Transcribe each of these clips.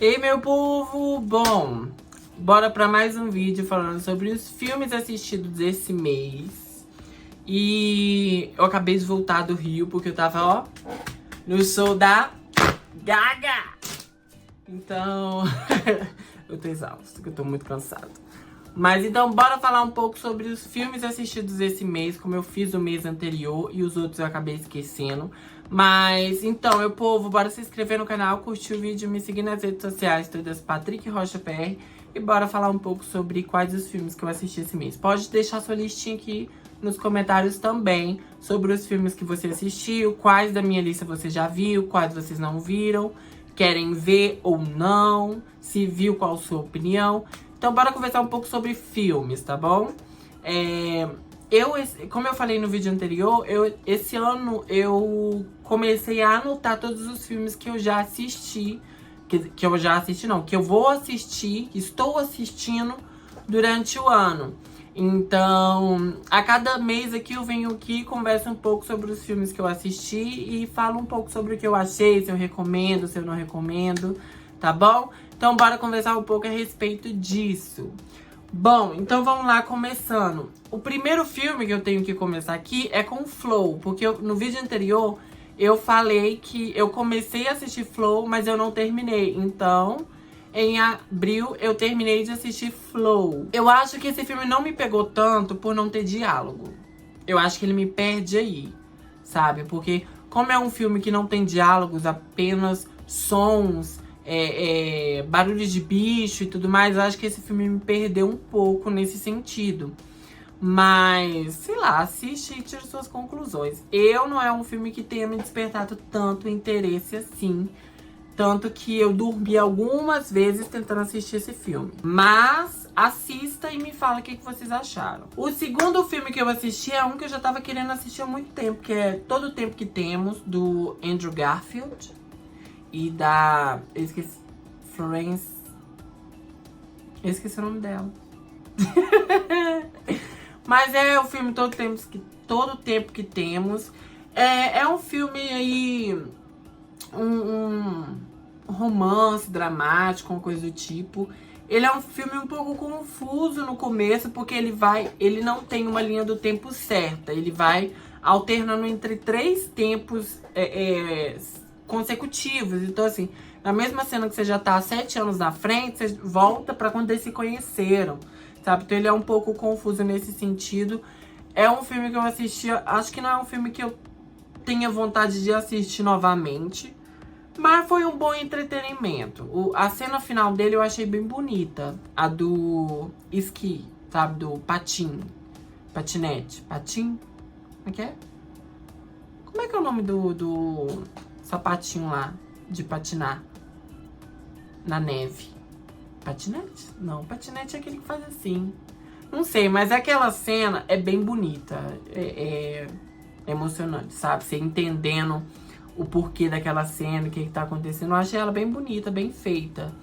Ei, meu povo! Bom, bora pra mais um vídeo falando sobre os filmes assistidos esse mês. E eu acabei de voltar do Rio porque eu tava, ó, no show da Gaga. Então, eu tô exausto, porque eu tô muito cansado. Mas então, bora falar um pouco sobre os filmes assistidos esse mês, como eu fiz o mês anterior e os outros eu acabei esquecendo. Mas, então, meu povo, bora se inscrever no canal, curtir o vídeo, me seguir nas redes sociais, todas Patrick Rocha PR. E bora falar um pouco sobre quais os filmes que eu assisti esse mês. Pode deixar sua listinha aqui nos comentários também sobre os filmes que você assistiu, quais da minha lista você já viu, quais vocês não viram, querem ver ou não, se viu, qual a sua opinião. Então bora conversar um pouco sobre filmes, tá bom? Como eu falei no vídeo anterior, esse ano eu comecei a anotar todos os filmes que eu já assisti. Que eu já assisti, não, que eu vou assistir, que estou assistindo durante o ano. Então, a cada mês aqui eu venho aqui e converso um pouco sobre os filmes que eu assisti e falo um pouco sobre o que eu achei, se eu recomendo, se eu não recomendo, tá bom? Então, bora conversar um pouco a respeito disso. Bom, então vamos lá, começando. O primeiro filme que eu tenho que começar aqui é com Flow, porque no vídeo anterior eu falei que eu comecei a assistir Flow, mas eu não terminei. Então, em abril, eu terminei de assistir Flow. Eu acho que esse filme não me pegou tanto por não ter diálogo. Eu acho que ele me perde aí, sabe? Porque como é um filme que não tem diálogos, apenas sons, barulhos de bicho e tudo mais, eu acho que esse filme me perdeu um pouco nesse sentido. Mas, sei lá, assiste e tira suas conclusões. Não é um filme que tenha me despertado tanto interesse assim. Tanto que eu dormi algumas vezes tentando assistir esse filme. Mas assista e me fala o que vocês acharam. O segundo filme que eu assisti é um que eu já tava querendo assistir há muito tempo, que é Todo o Tempo que Temos, do Andrew Garfield. E da... eu esqueci... Florence... eu esqueci o nome dela. Mas é o filme Todo o Tempo que Temos. É um filme aí... um romance dramático, uma coisa do tipo. Ele é um filme um pouco confuso no começo, porque ele não tem uma linha do tempo certa. Ele vai alternando entre 3 tempos consecutivos. Então, assim, na mesma cena que você já tá há 7 anos na frente, você volta pra quando eles se conheceram, sabe? Então ele é um pouco confuso nesse sentido. É um filme que eu assisti, acho que não é um filme que eu tenha vontade de assistir novamente, mas foi um bom entretenimento. A cena final dele eu achei bem bonita. A do esqui, sabe? Do patinete. Patim? Como é que é? Como é que é o nome do sapatinho lá de patinar na neve? Patinete? Não, patinete é aquele que faz assim. Não sei, mas aquela cena é bem bonita. É emocionante, sabe? Você entendendo o porquê daquela cena, o que tá acontecendo. Eu achei ela bem bonita, bem feita.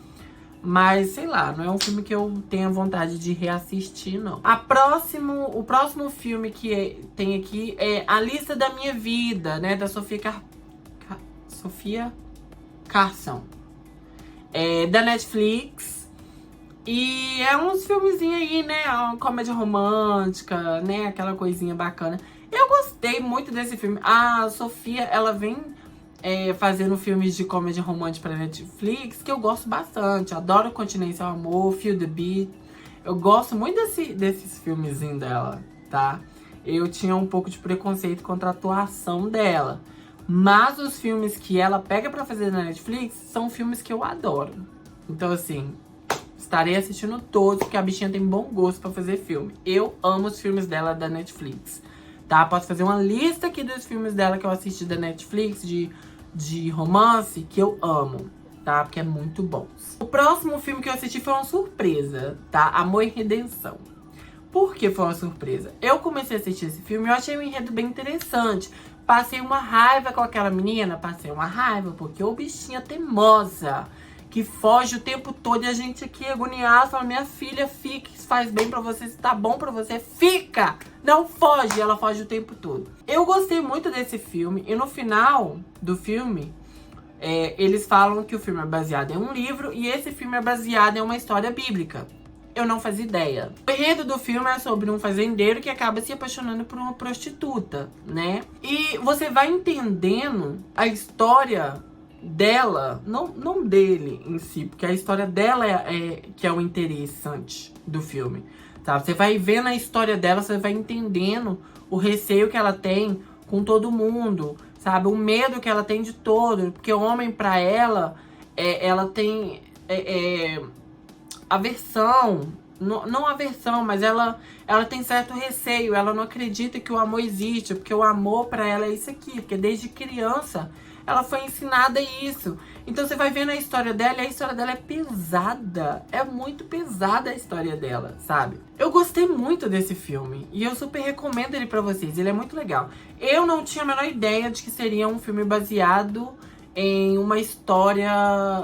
Mas, sei lá, não é um filme que eu tenha vontade de reassistir, não. O próximo filme que tem aqui é A Lista da Minha Vida, né? Da Sofia Carson. É da Netflix. E é uns filmezinhos aí, né? Uma comédia romântica, né? Aquela coisinha bacana. Eu gostei muito desse filme. A Sofia, ela vem fazendo filmes de comédia romântica pra Netflix, que eu gosto bastante. Adoro Continência ao Amor, Feel the Beat. Eu gosto muito desses filmezinhos dela, tá? Eu tinha um pouco de preconceito contra a atuação dela. Mas os filmes que ela pega pra fazer na Netflix são filmes que eu adoro. Então, assim, estarei assistindo todos, porque a bichinha tem bom gosto pra fazer filme. Eu amo os filmes dela da Netflix, tá? Posso fazer uma lista aqui dos filmes dela que eu assisti da Netflix, de romance, que eu amo, tá? Porque é muito bom. O próximo filme que eu assisti foi uma surpresa, tá? Amor e Redenção. Por que foi uma surpresa? Eu comecei a assistir esse filme e eu achei o enredo bem interessante. Passei uma raiva com aquela menina, passei uma raiva, porque o bichinha teimosa, que foge o tempo todo, e a gente aqui agoniado, fala, minha filha, fica, isso faz bem pra você, se tá bom pra você, fica! Não foge, ela foge o tempo todo. Eu gostei muito desse filme, e no final do filme, eles falam que o filme é baseado em um livro e esse filme é baseado em uma história bíblica. Eu não fazia ideia. O enredo do filme é sobre um fazendeiro que acaba se apaixonando por uma prostituta, né? E você vai entendendo a história dela, não dele em si, porque a história dela que é o interessante do filme, tá? Você vai vendo a história dela, você vai entendendo o receio que ela tem com todo mundo, sabe? O medo que ela tem de todo, porque o homem pra ela, ela tem aversão, não aversão, mas ela tem certo receio, ela não acredita que o amor existe, porque o amor pra ela é isso aqui, porque desde criança ela foi ensinada isso. Então você vai vendo a história dela e a história dela é pesada. É muito pesada a história dela, sabe? Eu gostei muito desse filme e eu super recomendo ele pra vocês. Ele é muito legal. Eu não tinha a menor ideia de que seria um filme baseado em uma história,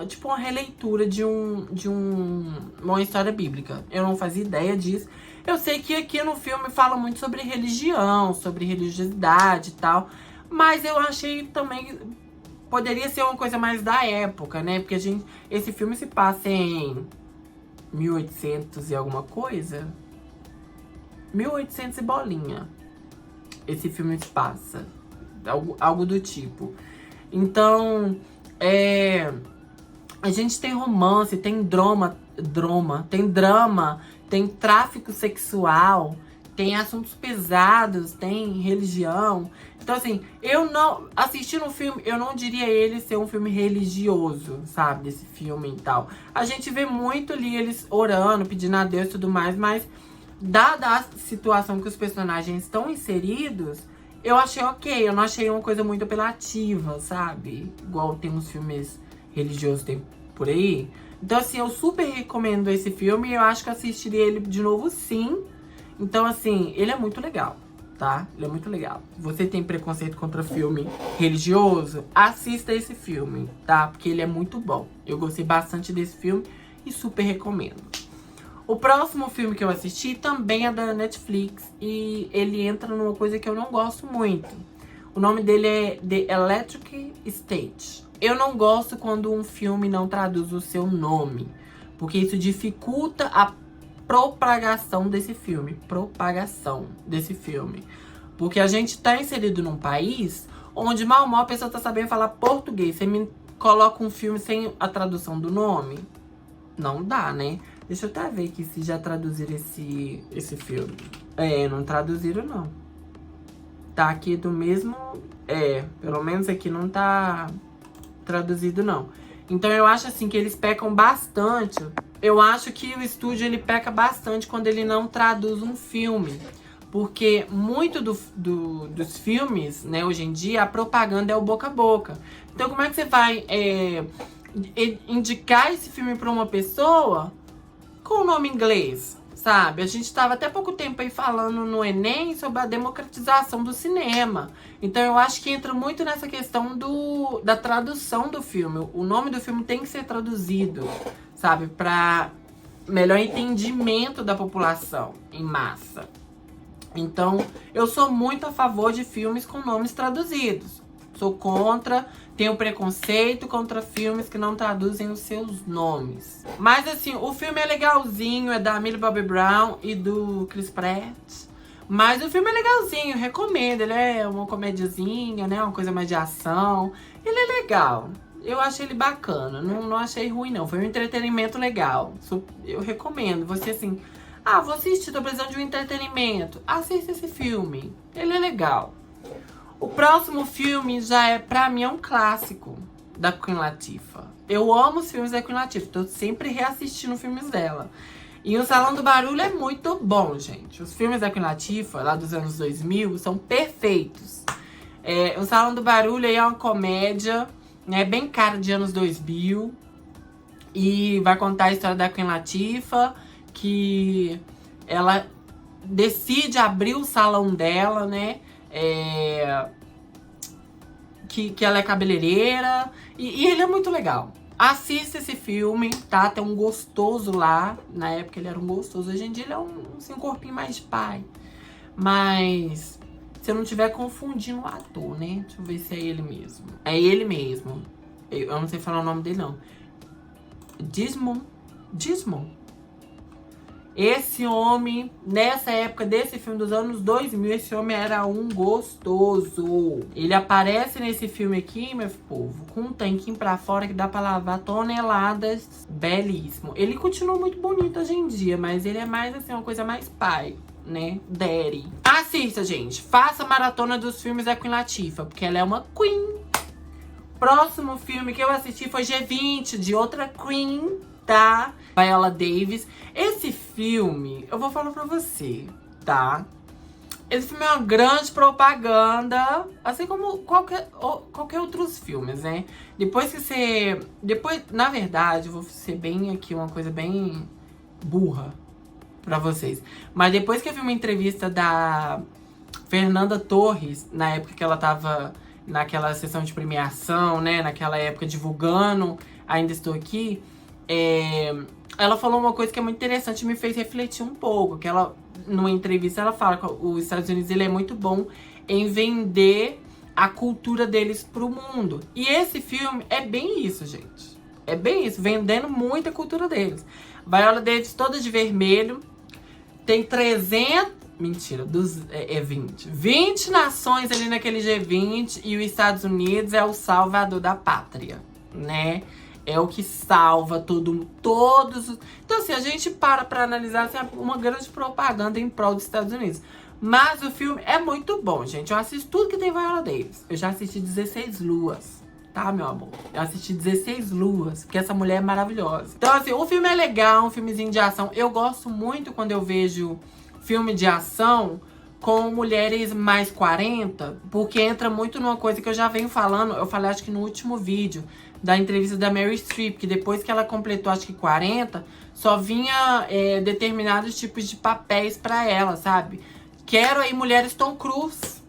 tipo uma releitura de uma história bíblica. Eu não fazia ideia disso. Eu sei que aqui no filme fala muito sobre religião, sobre religiosidade e tal. Mas eu achei também poderia ser uma coisa mais da época, né? Porque esse filme se passa em 1800 e alguma coisa. 1800 e bolinha. Esse filme se passa. Algo do tipo. Então, a gente tem romance, tem tem drama, tem tráfico sexual, tem assuntos pesados, tem religião. Então, assim, assistindo o filme, eu não diria ele ser um filme religioso, sabe? Desse filme e tal. A gente vê muito ali eles orando, pedindo a Deus e tudo mais, mas dada a situação que os personagens estão inseridos, eu achei ok. Eu não achei uma coisa muito apelativa, sabe? Igual tem uns filmes religiosos tem por aí. Então, assim, eu super recomendo esse filme e eu acho que eu assistiria ele de novo, sim. Então, assim, ele é muito legal, tá? Ele é muito legal. Você tem preconceito contra filme religioso? Assista esse filme, tá? Porque ele é muito bom. Eu gostei bastante desse filme e super recomendo. O próximo filme que eu assisti também é da Netflix e ele entra numa coisa que eu não gosto muito. O nome dele é The Electric State. Eu não gosto quando um filme não traduz o seu nome, porque isso dificulta a propagação desse filme. Porque a gente tá inserido num país onde mal a pessoa tá sabendo falar português. Você me coloca um filme sem a tradução do nome? Não dá, né? Deixa eu até ver aqui se já traduziram esse filme. Não traduziram, não. Tá aqui do mesmo... pelo menos aqui não tá traduzido, não. Então eu acho assim que eles pecam bastante. Eu acho que o estúdio ele peca bastante quando ele não traduz um filme. Porque muito dos filmes, né, hoje em dia, a propaganda é o boca a boca. Então como é que você vai indicar esse filme pra uma pessoa com o nome inglês, sabe? A gente tava até pouco tempo aí falando no Enem sobre a democratização do cinema. Então eu acho que entra muito nessa questão da tradução do filme. O nome do filme tem que ser traduzido, sabe? Pra melhor entendimento da população em massa. Então, eu sou muito a favor de filmes com nomes traduzidos. Sou contra, tenho preconceito contra filmes que não traduzem os seus nomes. Mas assim, o filme é legalzinho, é da Millie Bobby Brown e do Chris Pratt. Mas o filme é legalzinho, recomendo. Ele é uma comediazinha, né? Uma coisa mais de ação. Ele é legal. Eu achei ele bacana, não achei ruim não. Foi um entretenimento legal. Eu recomendo. Você assim, vou assistir, tô precisando de um entretenimento. Assista esse filme, ele é legal. O próximo filme pra mim, é um clássico da Queen Latifah. Eu amo os filmes da Queen Latifah, tô sempre reassistindo filmes dela. E o Salão do Barulho é muito bom, gente. Os filmes da Queen Latifah, lá dos anos 2000, são perfeitos. O Salão do Barulho aí é uma comédia, né, bem cara de anos 2000. E vai contar a história da Queen Latifah, que ela decide abrir o salão dela, né? Que ela é cabeleireira. E ele é muito legal. Assista esse filme, tá? Tem um gostoso lá. Na época ele era um gostoso. Hoje em dia ele é um corpinho mais de pai. Mas se eu não estiver confundindo o ator, né? Deixa eu ver se é ele mesmo. É ele mesmo. Eu não sei falar o nome dele, não. Desmond. Esse homem, nessa época desse filme dos anos 2000, esse homem era um gostoso. Ele aparece nesse filme aqui, meu povo, com um tanquinho pra fora que dá pra lavar toneladas. Belíssimo. Ele continua muito bonito hoje em dia, mas ele é mais assim, uma coisa mais pai, né? Daddy. Assista, gente. Faça a maratona dos filmes da Queen Latifah, porque ela é uma queen. Próximo filme que eu assisti foi G20, de outra queen, tá? Viola Davis. Esse filme, eu vou falar pra você, tá? Esse filme é uma grande propaganda, assim como qualquer outros filmes, né? Na verdade, eu vou ser bem aqui, uma coisa bem burra pra vocês. Mas depois que eu vi uma entrevista da Fernanda Torres, na época que ela tava naquela sessão de premiação, né? Naquela época divulgando Ainda Estou Aqui. Ela falou uma coisa que é muito interessante e me fez refletir um pouco. Que ela, numa entrevista, ela fala que os Estados Unidos ele é muito bom em vender a cultura deles pro mundo. E esse filme é bem isso, gente. É bem isso, vendendo muito a cultura deles. Viola Davis toda de vermelho. Tem 300... Mentira, 20. 20 nações ali naquele G20 e os Estados Unidos é o salvador da pátria, né? É o que salva todos. Então, assim, a gente pra analisar assim, uma grande propaganda em prol dos Estados Unidos. Mas o filme é muito bom, gente. Eu assisto tudo que tem Viola Davis. Eu já assisti 16 Luas, tá, meu amor? Eu assisti 16 Luas, porque essa mulher é maravilhosa. Então, assim, o filme é legal, um filmezinho de ação. Eu gosto muito quando eu vejo filme de ação com mulheres mais 40, porque entra muito numa coisa que eu já venho falando. Eu falei, acho que no último vídeo da entrevista da Meryl Streep, que depois que ela completou, acho que 40, só vinha determinados tipos de papéis pra ela, sabe? Quero aí mulheres Tom Cruise,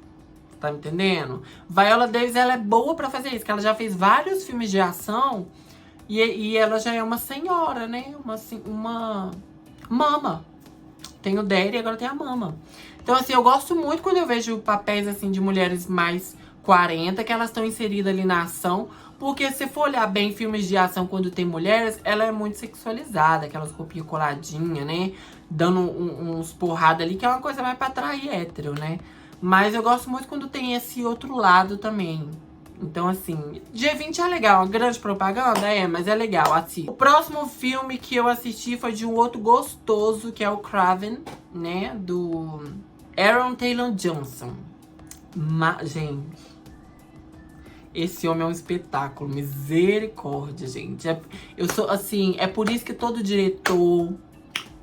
tá me entendendo? Viola Davis, ela é boa pra fazer isso, que ela já fez vários filmes de ação e ela já é uma senhora, né? Uma mama. Tem o Daddy e agora tem a mama. Então, assim, eu gosto muito quando eu vejo papéis, assim, de mulheres mais 40, que elas estão inseridas ali na ação. Porque se for olhar bem filmes de ação quando tem mulheres, ela é muito sexualizada. Aquelas roupinhas coladinhas, né? Dando uns porrada ali, que é uma coisa mais pra atrair hétero, né? Mas eu gosto muito quando tem esse outro lado também. Então, assim, G20 é legal, uma grande propaganda, mas é legal, assista. O próximo filme que eu assisti foi de um outro gostoso, que é o Kraven, né, do Aaron Taylor Johnson. Gente, esse homem é um espetáculo, misericórdia, gente. Eu sou, assim, é por isso que todo diretor,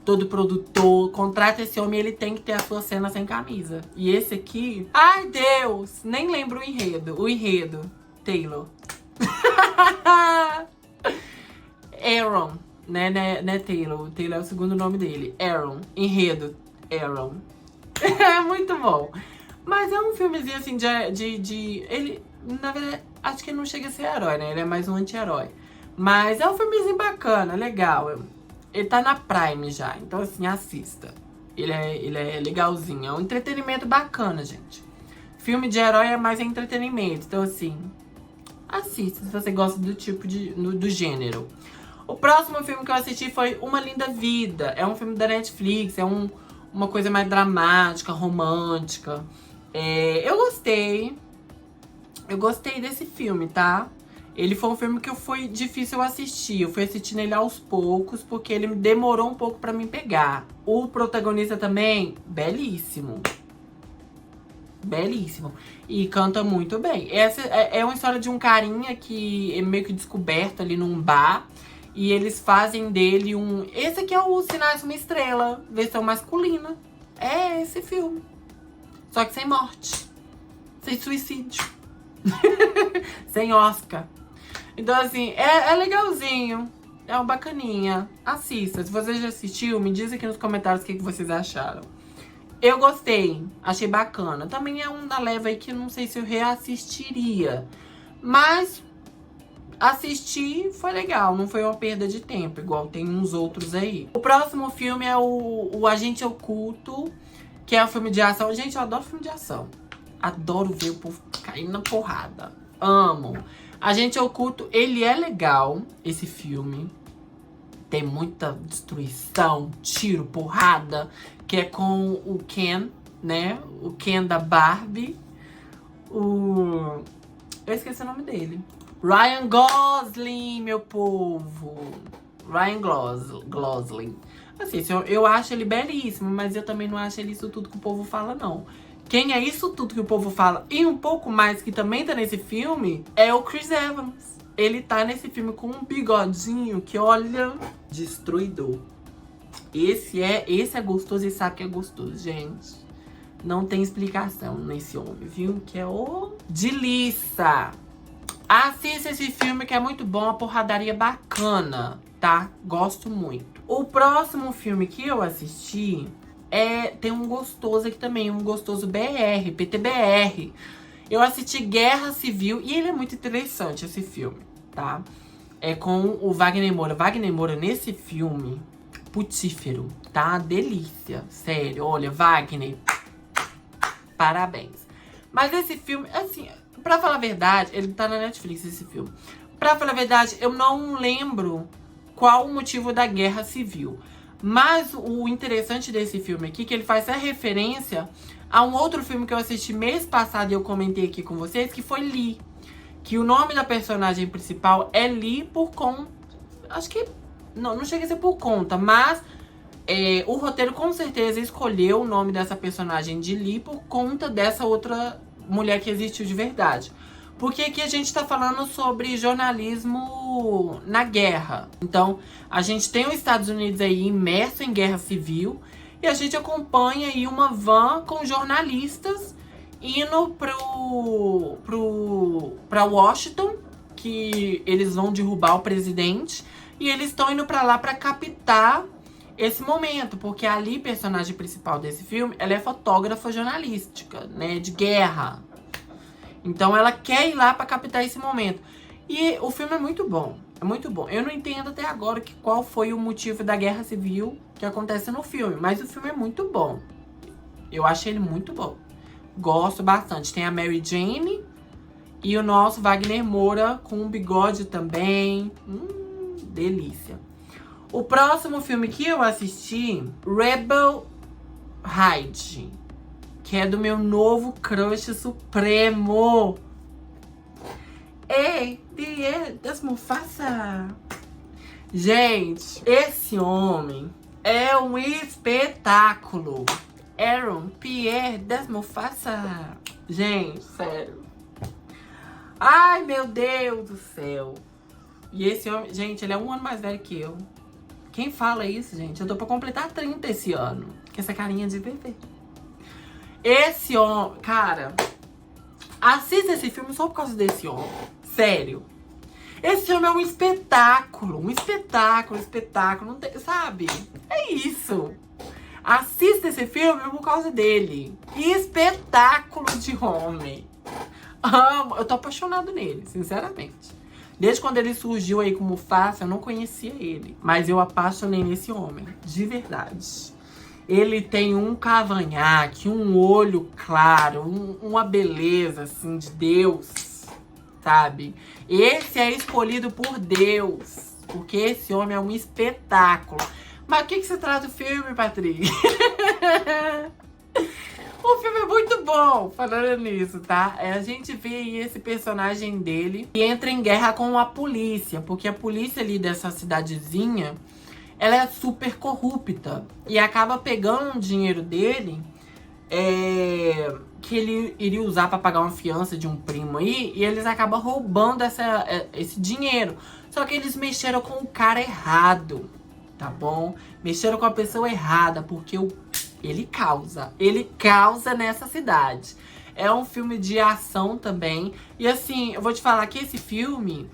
todo produtor contrata esse homem, ele tem que ter a sua cena sem camisa. E esse aqui, ai Deus, nem lembro o enredo, Taylor. Aaron, né Taylor, o Taylor é o segundo nome dele. Aaron, enredo, Aaron. É muito bom. Mas é um filmezinho assim ele, na verdade, acho que ele não chega a ser herói, né? Ele é mais um anti-herói. Mas é um filmezinho bacana, legal. Ele tá na Prime já, então assim, assista. Ele é legalzinho, é um entretenimento bacana, gente. Filme de herói é mais entretenimento, então assim, assista se você gosta do tipo do gênero. O próximo filme que eu assisti foi Uma Linda Vida. É um filme da Netflix, é uma coisa mais dramática, romântica. Eu gostei desse filme, tá? Ele foi um filme que foi difícil assistir. Eu fui assistindo ele aos poucos, porque ele demorou um pouco pra me pegar. O protagonista também, belíssimo. Belíssimo. E canta muito bem. Essa é uma história de um carinha que é meio que descoberto ali num bar. E eles fazem dele um... Esse aqui é o Sinais de uma Estrela, versão masculina. É esse filme. Só que sem morte. Sem suicídio. Sem Oscar. Então, assim, é legalzinho. É uma bacaninha. Assista. Se você já assistiu, me diz aqui nos comentários o que vocês acharam. Eu gostei. Achei bacana. Também é um da leva aí que eu não sei se eu reassistiria. Mas assistir foi legal. Não foi uma perda de tempo, igual tem uns outros aí. O próximo filme é o Agente Oculto, que é um filme de ação. Gente, eu adoro filme de ação. Adoro ver o povo caindo na porrada. Amo. Agente Oculto, ele é legal, esse filme. Tem muita destruição, tiro, porrada, que é com o Ken, né? O Ken da Barbie. Eu esqueci o nome dele. Ryan Gosling, meu povo. Ryan Gosling. Assim, eu acho ele belíssimo, mas eu também não acho ele isso tudo que o povo fala, não. Quem é isso tudo que o povo fala e um pouco mais que também tá nesse filme é o Chris Evans. Ele tá nesse filme com um bigodinho que, olha, destruidor. Esse é gostoso e sabe que é gostoso, gente. Não tem explicação nesse homem, viu? Que é o delícia. Assista esse filme que é muito bom, a porradaria bacana, tá? Gosto muito. O próximo filme que eu assisti tem um gostoso aqui também, um gostoso BR, PTBR. Eu assisti Guerra Civil e ele é muito interessante, esse filme, tá? É com o Wagner Moura. Wagner Moura, nesse filme, putífero, tá? Delícia, sério. Olha, Wagner, parabéns. Mas esse filme, assim, pra falar a verdade, ele tá na Netflix, esse filme. Pra falar a verdade, eu não lembro qual o motivo da Guerra Civil. Mas o interessante desse filme aqui, que ele faz essa referência a um outro filme que eu assisti mês passado e eu comentei aqui com vocês, que foi Lee. Que o nome da personagem principal é Lee por conta... Acho que... Não chega a ser por conta, mas... o roteiro com certeza escolheu o nome dessa personagem de Lee por conta dessa outra mulher que existiu de verdade. Porque aqui a gente tá falando sobre jornalismo na guerra. Então, a gente tem os Estados Unidos aí imerso em guerra civil. E a gente acompanha aí uma van com jornalistas indo pra Washington. Que eles vão derrubar o presidente. E eles estão indo pra lá pra captar esse momento. Porque a Ali, personagem principal desse filme, ela é fotógrafa jornalística, né? De guerra. Então ela quer ir lá pra captar esse momento. E o filme é muito bom. É muito bom. Eu não entendo até agora qual foi o motivo da guerra civil que acontece no filme. Mas o filme é muito bom. Eu achei ele muito bom. Gosto bastante. Tem a Mary Jane e o nosso Wagner Moura com um bigode também. Delícia. O próximo filme que eu assisti, Rebel Ride. Que é do meu novo crush supremo. Ei, Pierre das Mufasa. Gente, esse homem é um espetáculo. Aaron Pierre das Mufasa. Gente, sério. Ai, meu Deus do céu. E esse homem, gente, ele é um ano mais velho que eu. Quem fala isso, gente? Eu tô pra completar 30 esse ano. Com essa carinha de bebê. Esse homem, cara, assista esse filme só por causa desse homem. Sério. Esse filme é um espetáculo. Um espetáculo, não tem, sabe? É isso. Assista esse filme por causa dele. Espetáculo de homem. Amo. Eu tô apaixonado nele, sinceramente. Desde quando ele surgiu aí como Mufasa, eu não conhecia ele. Mas eu apaixonei nesse homem. De verdade. Ele tem um cavanhaque, um olho claro, uma beleza, assim, de Deus, sabe? Esse é escolhido por Deus, porque esse homem é um espetáculo. Mas o que se trata do filme, Patrícia? O filme é muito bom, falando nisso, tá? A gente vê aí esse personagem dele que entra em guerra com a polícia, porque a polícia ali dessa cidadezinha... ela é super corrupta e acaba pegando o dinheiro dele que ele iria usar para pagar uma fiança de um primo aí, e eles acabam roubando esse dinheiro. Só que eles mexeram com o cara errado, tá bom? Mexeram com a pessoa errada, porque ele causa nessa cidade. É um filme de ação também. E assim, eu vou te falar que esse filme...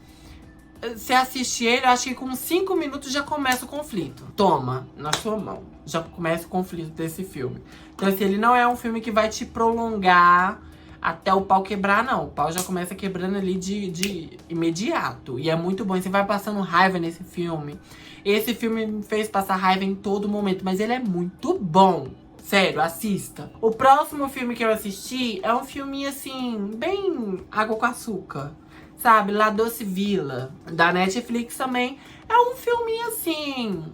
você assistir ele, eu acho que com 5 minutos já começa o conflito. Toma, na sua mão. Já começa o conflito desse filme. Então, assim, ele não é um filme que vai te prolongar até o pau quebrar, não. O pau já começa quebrando ali de imediato. E é muito bom. E você vai passando raiva nesse filme. Esse filme me fez passar raiva em todo momento. Mas ele é muito bom. Sério, assista. O próximo filme que eu assisti é um filminho, assim, bem água com açúcar. sabe? La Doce Villa, da Netflix também. É um filminho assim,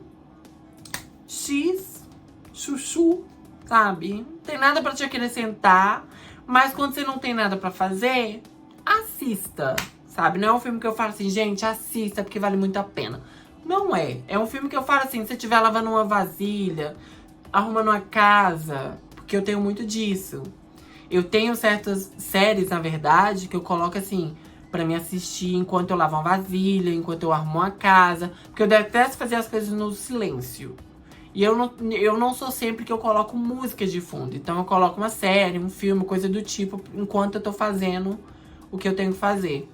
chuchu, sabe? Não tem nada pra te acrescentar, mas quando você não tem nada pra fazer, assista, sabe? Não é um filme que eu falo assim, gente, assista porque vale muito a pena. Não é. É um filme que eu falo assim, se você estiver lavando uma vasilha, arrumando uma casa, porque eu tenho muito disso. Eu tenho certas séries, na verdade, que eu coloco assim, pra me assistir enquanto eu lavo uma vasilha, enquanto eu arrumo uma casa. Porque eu detesto fazer as coisas no silêncio. E eu não sou sempre que eu coloco música de fundo. Então eu coloco uma série, um filme, coisa do tipo, enquanto eu tô fazendo o que eu tenho que fazer.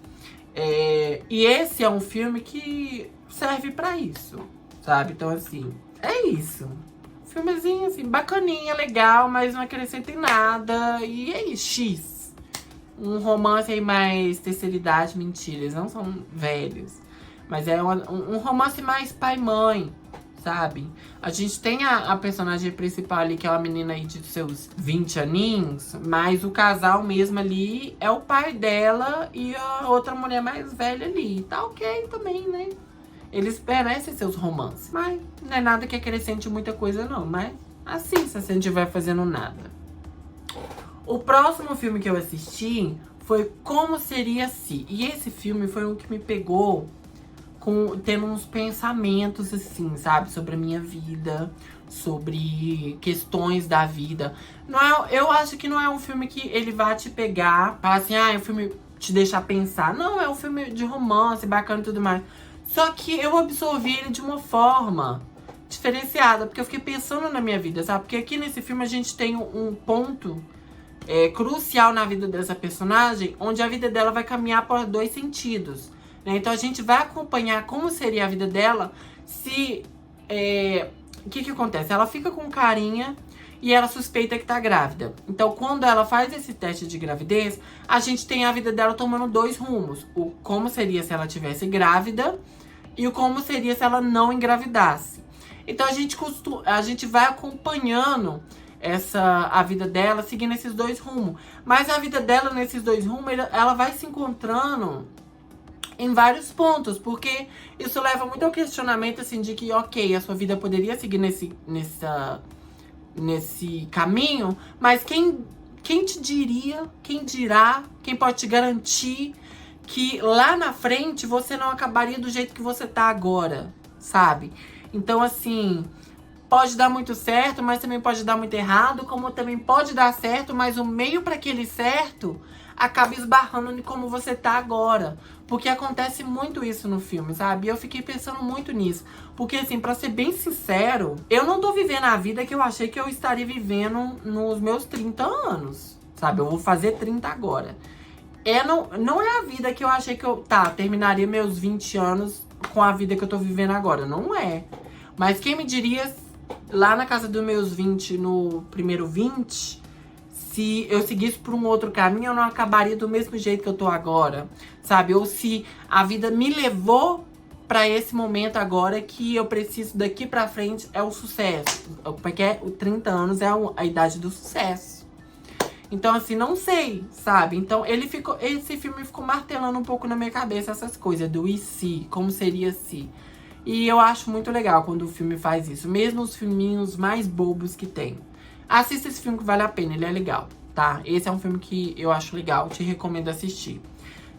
E esse é um filme que serve pra isso, sabe? Então assim, é isso. Filmezinho assim, bacaninha, legal, mas não acrescenta em nada. E é isso, X. Um romance aí mais terceira idade, mentira, eles não são velhos. Mas é um romance mais pai e mãe, sabe? A gente tem a personagem principal ali, que é uma menina aí de seus 20 aninhos. Mas o casal mesmo ali é o pai dela e a outra mulher mais velha ali. Tá ok também, né? Eles merecem seus romances. Mas não é nada que acrescente muita coisa não. Mas assista se não estiver fazendo nada. O próximo filme que eu assisti foi Como Seria Se. E esse filme foi um que me pegou tendo uns pensamentos assim, sabe? Sobre a minha vida, sobre questões da vida. Não é, eu acho que não é um filme que ele vai te pegar, falar assim, é um filme te deixar pensar. Não, é um filme de romance, bacana e tudo mais. Só que eu absorvi ele de uma forma diferenciada, porque eu fiquei pensando na minha vida, sabe? Porque aqui nesse filme a gente tem um ponto crucial na vida dessa personagem, onde a vida dela vai caminhar por dois sentidos, né? Então a gente vai acompanhar como seria a vida dela se... o que acontece? Ela fica com carinha e ela suspeita que tá grávida. Então quando ela faz esse teste de gravidez, a gente tem a vida dela tomando dois rumos. O como seria se ela tivesse grávida e o como seria se ela não engravidasse. Então a gente vai acompanhando a vida dela seguindo esses dois rumos. Mas a vida dela nesses dois rumos, ela vai se encontrando em vários pontos. Porque isso leva muito ao questionamento, assim, de que, ok, a sua vida poderia seguir nesse caminho, mas quem te diria, quem dirá, quem pode te garantir que lá na frente você não acabaria do jeito que você tá agora, sabe? Então, assim, pode dar muito certo, mas também pode dar muito errado, como também pode dar certo, mas o meio para aquele certo acaba esbarrando em como você tá agora. Porque acontece muito isso no filme, sabe? E eu fiquei pensando muito nisso. Porque, assim, pra ser bem sincero, eu não tô vivendo a vida que eu achei que eu estaria vivendo nos meus 30 anos, sabe? Eu vou fazer 30 agora. Não é a vida que eu achei que eu terminaria meus 20 anos com a vida que eu tô vivendo agora. Não é. Mas quem me diria, lá na casa dos meus 20, no primeiro 20, se eu seguisse por um outro caminho, eu não acabaria do mesmo jeito que eu tô agora, sabe? Ou se a vida me levou pra esse momento agora que eu preciso daqui pra frente é o sucesso. Como é que é? O 30 anos é a idade do sucesso. Então, assim, não sei, sabe? Então, esse filme ficou martelando um pouco na minha cabeça essas coisas do e se, como seria se. E eu acho muito legal quando o filme faz isso, mesmo os filminhos mais bobos que tem. Assista esse filme que vale a pena, ele é legal, tá? Esse é um filme que eu acho legal, te recomendo assistir.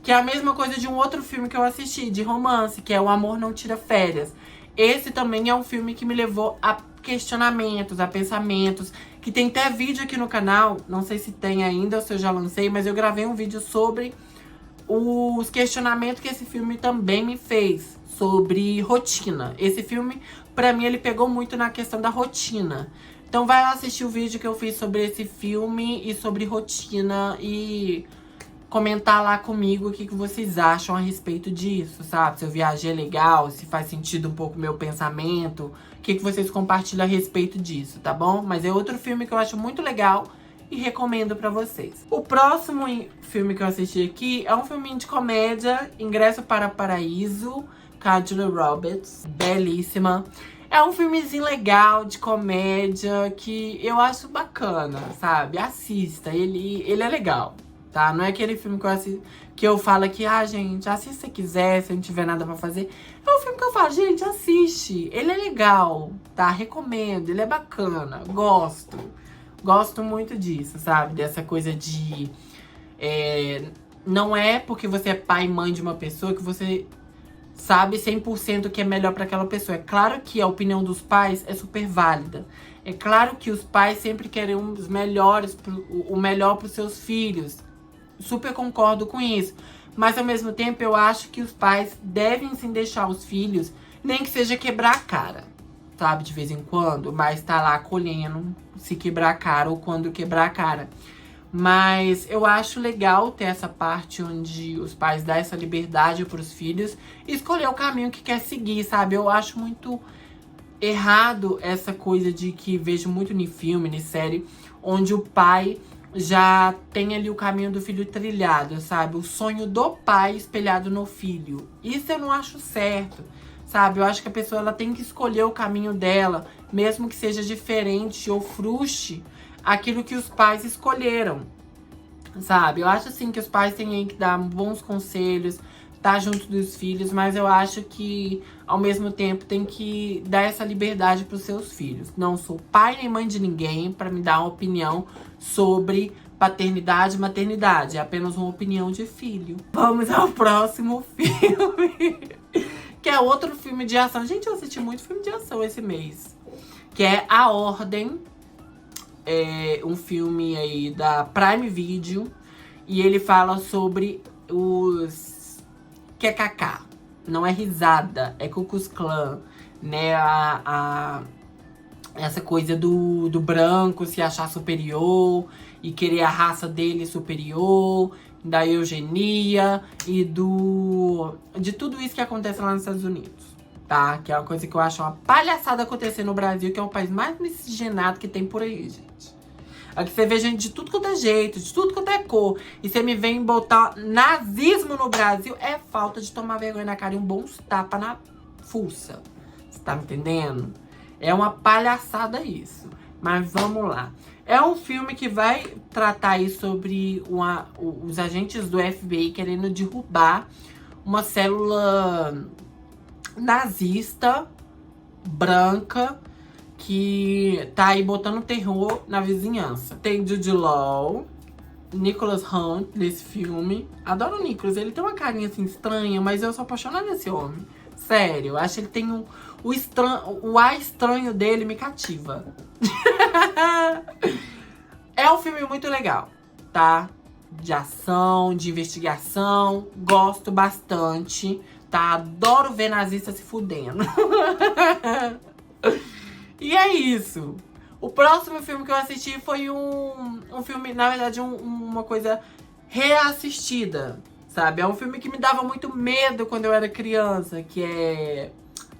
Que é a mesma coisa de um outro filme que eu assisti, de romance, que é O Amor Não Tira Férias. Esse também é um filme que me levou a questionamentos, a pensamentos, que tem até vídeo aqui no canal, não sei se tem ainda ou se eu já lancei, mas eu gravei um vídeo sobre os questionamentos que esse filme também me fez, sobre rotina. Esse filme, pra mim, ele pegou muito na questão da rotina. Então vai lá assistir o vídeo que eu fiz sobre esse filme e sobre rotina e comentar lá comigo o que vocês acham a respeito disso, sabe? Se eu viajei legal, se faz sentido um pouco o meu pensamento, o que vocês compartilham a respeito disso, tá bom? Mas é outro filme que eu acho muito legal e recomendo pra vocês. O próximo filme que eu assisti aqui é um filminho de comédia, Ingresso para Paraíso, com a Julia Roberts, belíssima. É um filmezinho legal, de comédia, que eu acho bacana, sabe? Assista, ele é legal. tá? Não é aquele filme que eu assisto, que eu falo que, gente, assiste se você quiser, se não tiver nada pra fazer. É um filme que eu falo, gente, assiste. Ele é legal, tá? Recomendo, ele é bacana, gosto. Gosto muito disso, sabe? Dessa coisa de... não é porque você é pai e mãe de uma pessoa que você sabe 100% o que é melhor pra aquela pessoa. É claro que a opinião dos pais é super válida. É claro que os pais sempre querem os melhores, o melhor pros seus filhos. Super concordo com isso. Mas ao mesmo tempo eu acho que os pais devem sim deixar os filhos, nem que seja quebrar a cara, sabe? De vez em quando, mas tá lá acolhendo se quebrar a cara ou quando quebrar a cara. Mas eu acho legal ter essa parte onde os pais dão essa liberdade pros filhos e escolher o caminho que quer seguir, sabe? Eu acho muito errado essa coisa de que vejo muito em filme, em série, onde o pai já tem ali o caminho do filho trilhado, sabe? O sonho do pai espelhado no filho. Isso eu não acho certo, sabe? Eu acho que a pessoa ela tem que escolher o caminho dela, mesmo que seja diferente ou frustre aquilo que os pais escolheram, sabe? Eu acho assim que os pais têm que dar bons conselhos, tá junto dos filhos, mas eu acho que ao mesmo tempo tem que dar essa liberdade pros seus filhos. Não sou pai nem mãe de ninguém pra me dar uma opinião sobre paternidade e maternidade. É apenas uma opinião de filho. Vamos ao próximo filme, que é outro filme de ação. Gente, eu assisti muito filme de ação esse mês, que é A Ordem. É um filme aí da Prime Video. E ele fala sobre os QKK. Não é risada, é Ku Klux Klan, né? Essa coisa do branco se achar superior e querer a raça dele superior, da eugenia e de tudo isso que acontece lá nos Estados Unidos, tá? Que é uma coisa que eu acho uma palhaçada acontecer no Brasil, que é o país mais miscigenado que tem por aí, gente. Aqui você vê gente de tudo quanto é jeito, de tudo quanto é cor. E você me vem botar nazismo no Brasil, é falta de tomar vergonha na cara e um bom tapa na fuça. Você tá me entendendo? É uma palhaçada isso. Mas vamos lá. É um filme que vai tratar aí sobre os agentes do FBI querendo derrubar uma célula nazista branca que tá aí botando terror na vizinhança. Tem Jude Law, Nicholas Hunt nesse filme. Adoro o Nicholas, ele tem uma carinha assim estranha, mas eu sou apaixonada nesse homem. Sério, eu acho que ele tem o ar estranho dele me cativa. É um filme muito legal, tá? De ação, de investigação, gosto bastante, tá? Adoro ver nazista se fudendo. E é isso. O próximo filme que eu assisti foi um filme, na verdade, uma coisa reassistida, sabe? É um filme que me dava muito medo quando eu era criança, que é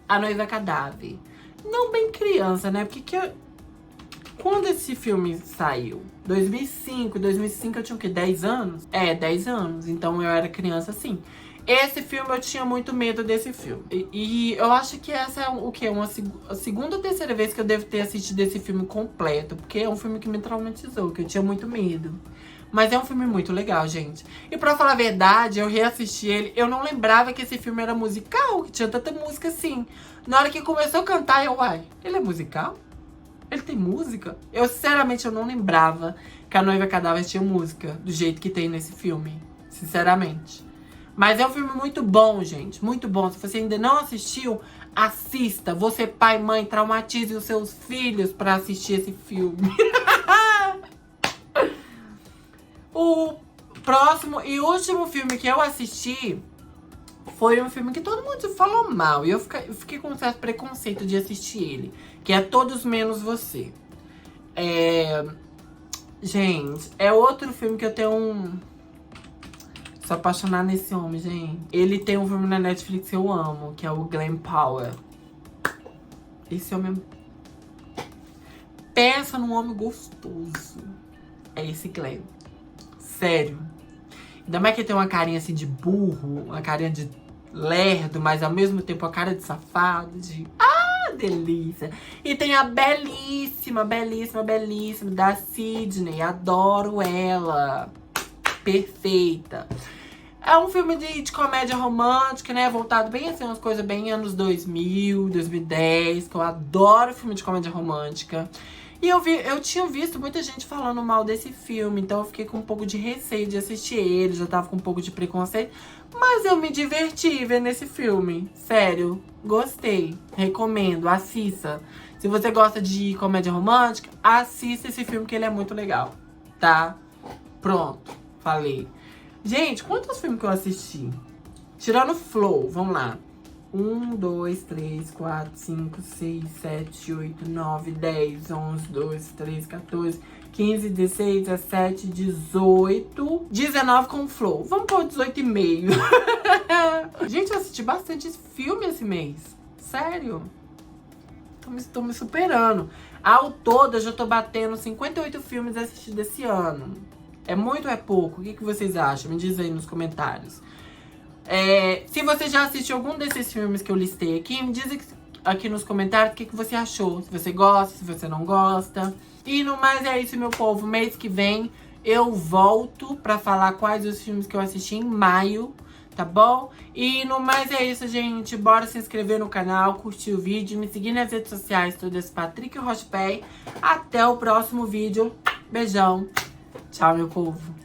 A Noiva Cadáver. Não bem criança, né? Porque quando esse filme saiu? 2005 eu tinha o quê? 10 anos? 10 anos. Então eu era criança, sim. Esse filme eu tinha muito medo desse filme. E eu acho que essa é o quê? A segunda ou terceira vez que eu devo ter assistido esse filme completo. Porque é um filme que me traumatizou, que eu tinha muito medo. Mas é um filme muito legal, gente. E pra falar a verdade, eu reassisti ele. Eu não lembrava que esse filme era musical, que tinha tanta música assim. Na hora que começou a cantar, ele é musical? Ele tem música? Eu, sinceramente, eu não lembrava que A Noiva Cadáver tinha música do jeito que tem nesse filme. Sinceramente. Mas é um filme muito bom, gente. Muito bom. Se você ainda não assistiu, assista. Você, pai e mãe, traumatize os seus filhos pra assistir esse filme. O próximo e último filme que eu assisti foi um filme que todo mundo falou mal. E eu fiquei com um certo preconceito de assistir ele. Que é Todos Menos Você. Gente, é outro filme que eu tenho Sou apaixonada nesse homem, gente. Ele tem um filme na Netflix que eu amo, que é o Glen Powell. Esse homem... Pensa num homem gostoso. É esse Glen. Sério. Ainda mais que ele tem uma carinha assim de burro, uma carinha de lerdo, mas ao mesmo tempo a cara de safado, de... delícia. E tem a belíssima da Sydney. Adoro ela. perfeita. É um filme de comédia romântica, né? Voltado bem assim, umas coisas bem anos 2000, 2010, que eu adoro filme de comédia romântica. E eu tinha visto muita gente falando mal desse filme, então eu fiquei com um pouco de receio de assistir ele, já tava com um pouco de preconceito. Mas eu me diverti vendo esse filme. Sério, gostei. Recomendo, assista. Se você gosta de comédia romântica, assista esse filme que ele é muito legal, tá? Pronto, falei. Gente, quantos filmes que eu assisti? Tirando Flow, vamos lá. 1, 2, 3, 4, 5, 6, 7, 8, 9, 10, 11, 12, 13, 14, 15, 16, 17, 18, 19 com Flow. Vamos pôr 18,5. Gente, eu assisti bastante filme esse mês. Sério. Tô me superando. Ao todo, eu já tô batendo 58 filmes assistidos esse ano. É muito ou é pouco? O que vocês acham? Me diz aí nos comentários. Se você já assistiu algum desses filmes que eu listei aqui, me diz aqui nos comentários o que você achou. Se você gosta, se você não gosta. E no mais é isso, meu povo. Mês que vem eu volto pra falar quais os filmes que eu assisti em maio, tá bom? E no mais é isso, gente. Bora se inscrever no canal, curtir o vídeo, me seguir nas redes sociais, todas Patrick Rochepé. Até o próximo vídeo. Beijão. Tchau, meu povo.